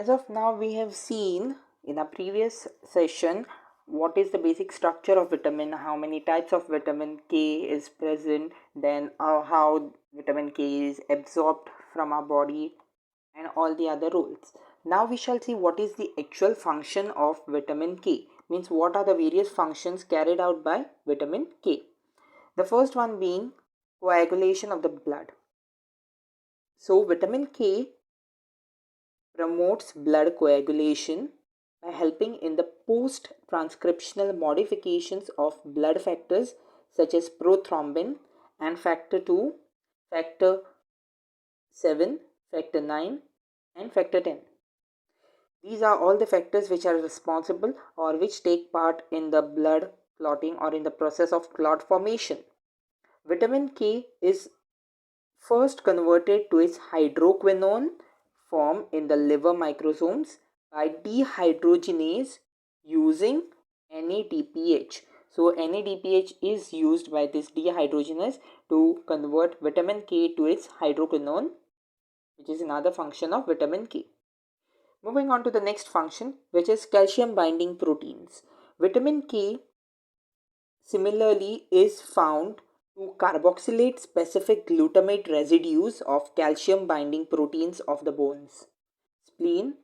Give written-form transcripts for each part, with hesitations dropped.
As of now, we have seen in a previous session what is the basic structure of vitamin, how many types of vitamin K is present, then how vitamin K is absorbed from our body, and all the other roles. Now we shall see what is the actual function of vitamin K, means what are the various functions carried out by vitamin K. The first one being coagulation of the blood. So vitamin K promotes blood coagulation by helping in the post-transcriptional modifications of blood factors such as prothrombin and factor 2, factor 7, factor 9 and factor 10. These are all the factors which are responsible or which take part in the blood clotting or in the process of clot formation. Vitamin K is first converted to its hydroquinone form in the liver microsomes by dehydrogenase using NADPH. So NADPH is used by this dehydrogenase to convert vitamin K to its hydroquinone, which is another function of vitamin K. Moving on to the next function, which is calcium binding proteins. Vitamin K similarly is found to carboxylate specific glutamate residues of calcium binding proteins of the bones, spleen,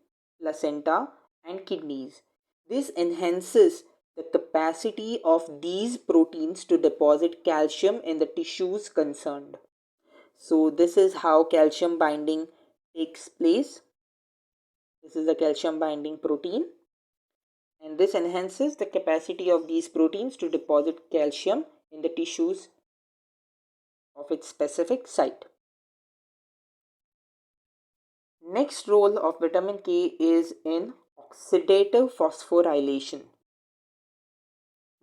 placenta and kidneys. This enhances the capacity of these proteins to deposit calcium in the tissues concerned. So this is how calcium binding takes place. This is the calcium binding protein, and this enhances the capacity of these proteins to deposit calcium in the tissues of its specific site. Next role of vitamin K is in oxidative phosphorylation.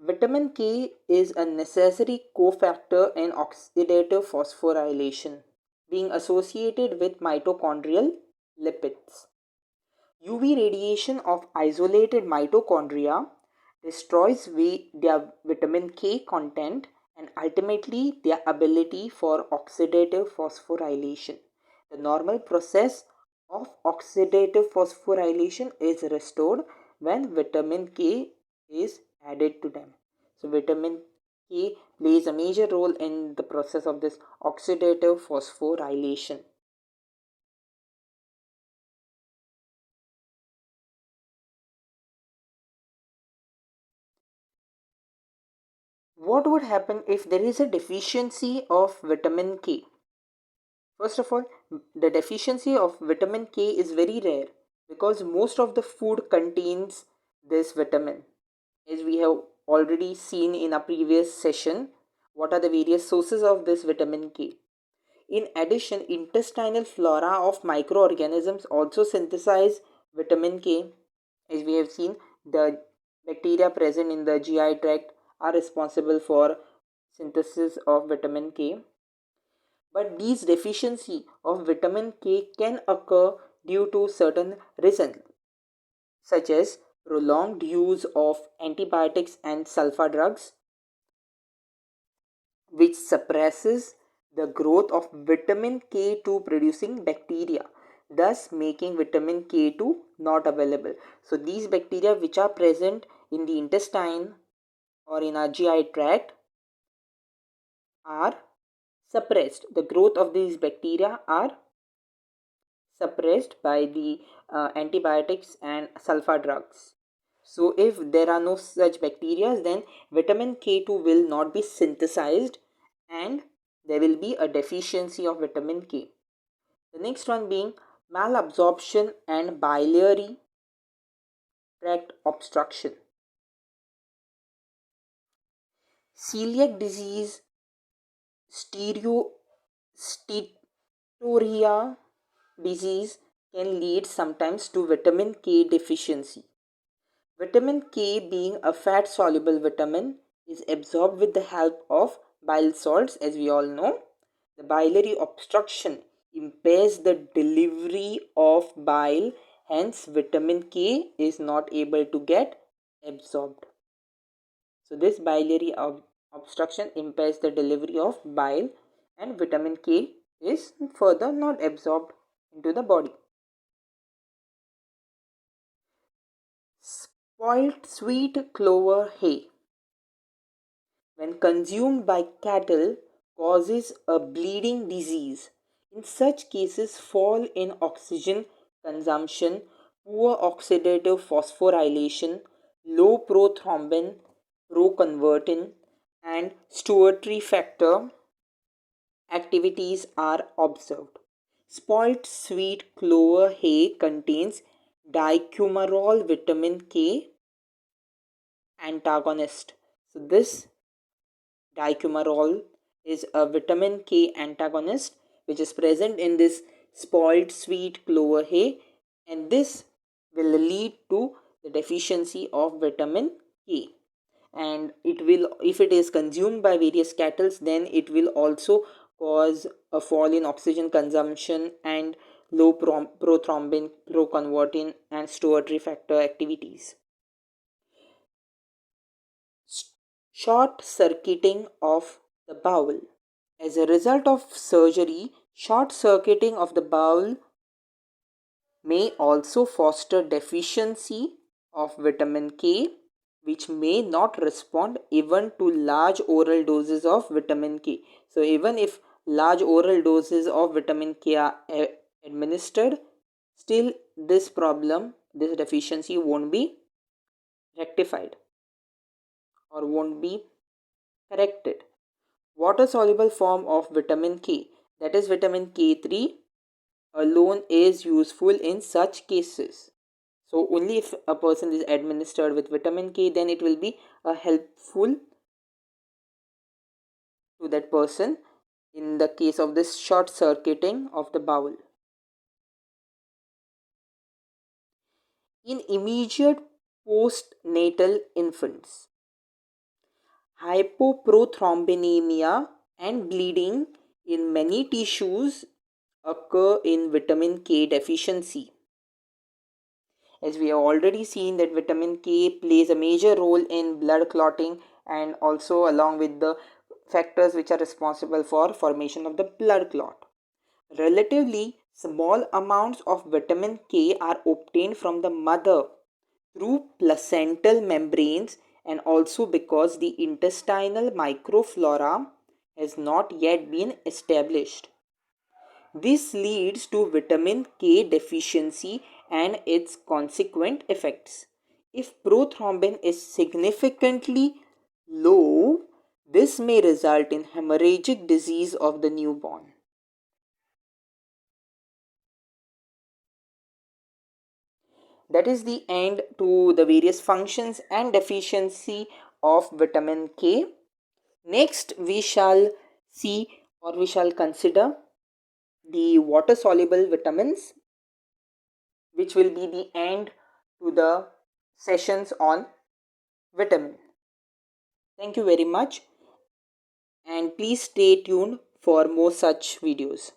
Vitamin K is a necessary cofactor in oxidative phosphorylation, being associated with mitochondrial lipids. UV radiation of isolated mitochondria destroys their vitamin K content and ultimately their ability for oxidative phosphorylation. The normal process of oxidative phosphorylation is restored when vitamin K is added to them. So vitamin K plays a major role in the process of this oxidative phosphorylation. What would happen if there is a deficiency of vitamin K? First of all, the deficiency of vitamin K is very rare because most of the food contains this vitamin. As we have already seen in a previous session, what are the various sources of this vitamin K? In addition, intestinal flora of microorganisms also synthesize vitamin K. As we have seen, the bacteria present in the GI tract are responsible for synthesis of vitamin K. But these deficiency of vitamin K can occur due to certain reasons, such as prolonged use of antibiotics and sulfa drugs, which suppresses the growth of vitamin K2 producing bacteria, thus making vitamin K2 not available. So these bacteria which are present in the intestine or in our GI tract are suppressed. The growth of these bacteria are suppressed by the antibiotics and sulfa drugs. So if there are no such bacteria, then vitamin K2 will not be synthesized and there will be a deficiency of vitamin K. The next one being malabsorption and biliary tract obstruction. Celiac disease, steatoria disease can lead sometimes to vitamin K deficiency. Vitamin K, being a fat soluble vitamin, is absorbed with the help of bile salts, as we all know. The biliary obstruction impairs the delivery of bile, hence vitamin K is not able to get absorbed. So this biliary obstruction impairs the delivery of bile and vitamin K is further not absorbed into the body. Spoiled sweet clover hay, when consumed by cattle, causes a bleeding disease. In such cases, fall in oxygen consumption, poor oxidative phosphorylation, low prothrombin, proconvertin, and stewardship factor activities are observed. Spoiled sweet clover hay contains dicumarol vitamin K antagonist. So this dicumarol is a vitamin K antagonist which is present in this spoiled sweet clover hay, and this will lead to the deficiency of vitamin K. And it will, if it is consumed by various cattle, then it will also cause a fall in oxygen consumption and low prothrombin, proconvertin, and stewardship factor activities. Short circuiting of the bowel. As a result of surgery, short circuiting of the bowel may also foster deficiency of vitamin K, which may not respond even to large oral doses of vitamin K. So even if large oral doses of vitamin K are administered, still this problem, this deficiency won't be rectified or won't be corrected. Water soluble form of vitamin K, that is vitamin K3 alone, is useful in such cases. So only if a person is administered with vitamin K, then it will be helpful to that person in the case of this short circuiting of the bowel. In immediate postnatal infants, hypoprothrombemia and bleeding in many tissues occur in vitamin K deficiency. As we have already seen that vitamin K plays a major role in blood clotting, and also along with the factors which are responsible for formation of the blood clot. Relatively small amounts of vitamin K are obtained from the mother through placental membranes, and also because the intestinal microflora has not yet been established. This leads to vitamin K deficiency and its consequent effects. If prothrombin is significantly low, this may result in hemorrhagic disease of the newborn. That is the end to the various functions and deficiency of vitamin K. Next, we shall see, or we shall consider, the water soluble vitamins, which will be the end to the sessions on vitamin. Thank you very much, and please stay tuned for more such videos.